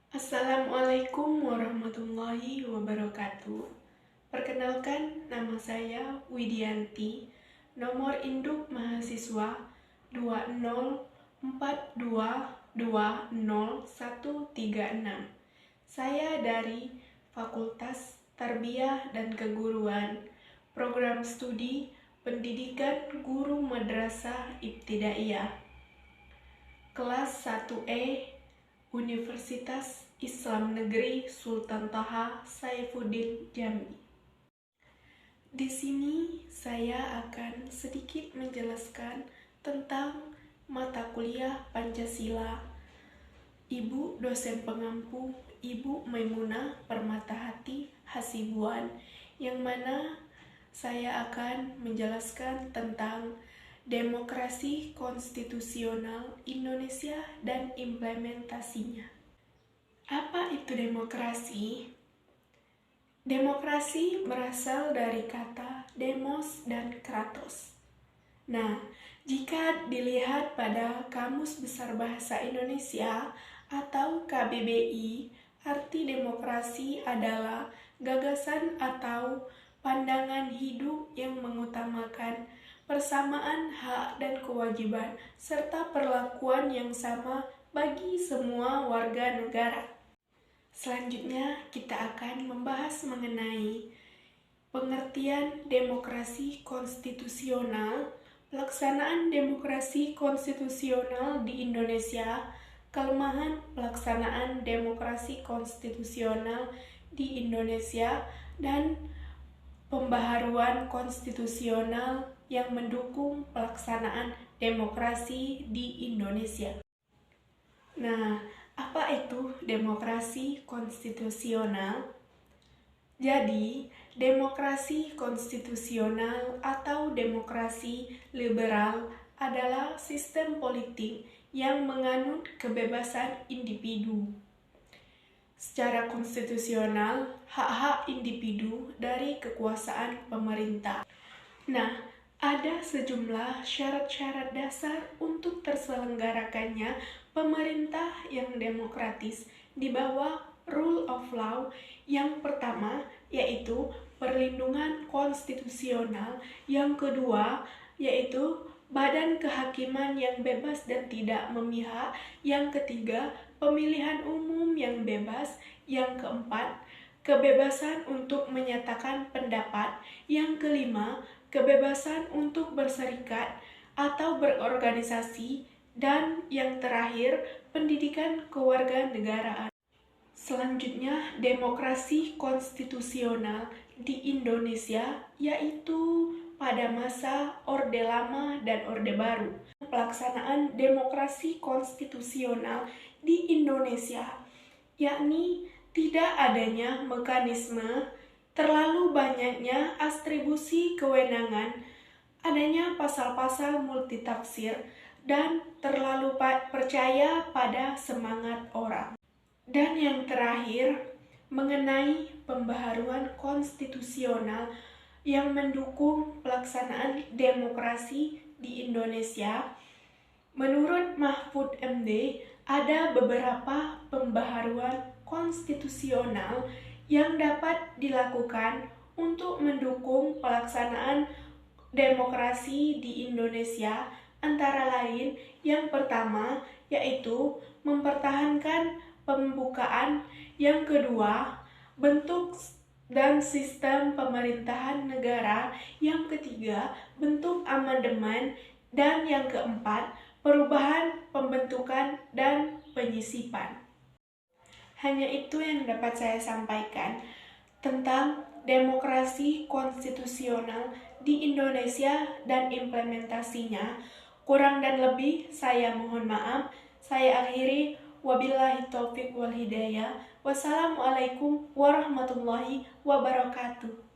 Assalamualaikum warahmatullahi wabarakatuh. Perkenalkan, nama saya Widianti, nomor induk mahasiswa 204220136. Saya dari Fakultas Tarbiyah dan Keguruan, Program Studi Pendidikan Guru Madrasah Ibtidaiyah, Kelas 1E, Universitas Islam Negeri Sultan Toha Saifuddin Jambi. Di sini saya akan sedikit menjelaskan tentang mata kuliah Pancasila. Ibu dosen pengampu, Ibu Maimunah Permatahati Hasibuan, yang mana saya akan menjelaskan tentang demokrasi konstitusional Indonesia dan implementasinya. Apa itu demokrasi? Demokrasi berasal dari kata demos dan kratos. Nah, jika dilihat pada Kamus Besar Bahasa Indonesia atau KBBI, arti demokrasi adalah gagasan atau pandangan hidup yang mengutamakan persamaan hak dan kewajiban serta perlakuan yang sama bagi semua warga negara. Selanjutnya, kita akan membahas mengenai pengertian demokrasi konstitusional, pelaksanaan demokrasi konstitusional di Indonesia, kelemahan pelaksanaan demokrasi konstitusional di Indonesia, dan pembaharuan konstitusional yang mendukung pelaksanaan demokrasi di Indonesia. Nah, apa itu demokrasi konstitusional? Jadi, demokrasi konstitusional atau demokrasi liberal adalah sistem politik yang menganut kebebasan individu. Secara konstitusional, hak-hak individu dari kekuasaan pemerintah. Nah, ada sejumlah syarat-syarat dasar untuk terselenggarakannya pemerintah yang demokratis di bawah rule of law. Yang pertama yaitu perlindungan konstitusional, yang kedua yaitu badan kehakiman yang bebas dan tidak memihak, yang ketiga pemilihan umum yang bebas, yang keempat kebebasan untuk menyatakan pendapat, yang kelima kebebasan untuk berserikat atau berorganisasi, dan yang terakhir pendidikan kewarganegaraan. Selanjutnya, demokrasi konstitusional di Indonesia yaitu pada masa Orde Lama dan Orde Baru. Pelaksanaan demokrasi konstitusional di Indonesia yakni tidak adanya mekanisme, terlalu banyaknya atribusi kewenangan, adanya pasal-pasal multitafsir, dan terlalu percaya pada semangat orang. Dan yang terakhir, mengenai pembaharuan konstitusional yang mendukung pelaksanaan demokrasi di Indonesia, menurut Mahfud MD, ada beberapa pembaharuan konstitusional yang dapat dilakukan untuk mendukung pelaksanaan demokrasi di Indonesia, antara lain yang pertama yaitu mempertahankan pembukaan, yang kedua bentuk dan sistem pemerintahan negara, yang ketiga bentuk amandemen, dan yang keempat perubahan pembentukan dan penyisipan. Hanya itu yang dapat saya sampaikan tentang demokrasi konstitusional di Indonesia dan implementasinya. Kurang dan lebih saya mohon maaf. Saya akhiri, wabillahi taufiq wal hidayah. Wassalamualaikum warahmatullahi wabarakatuh.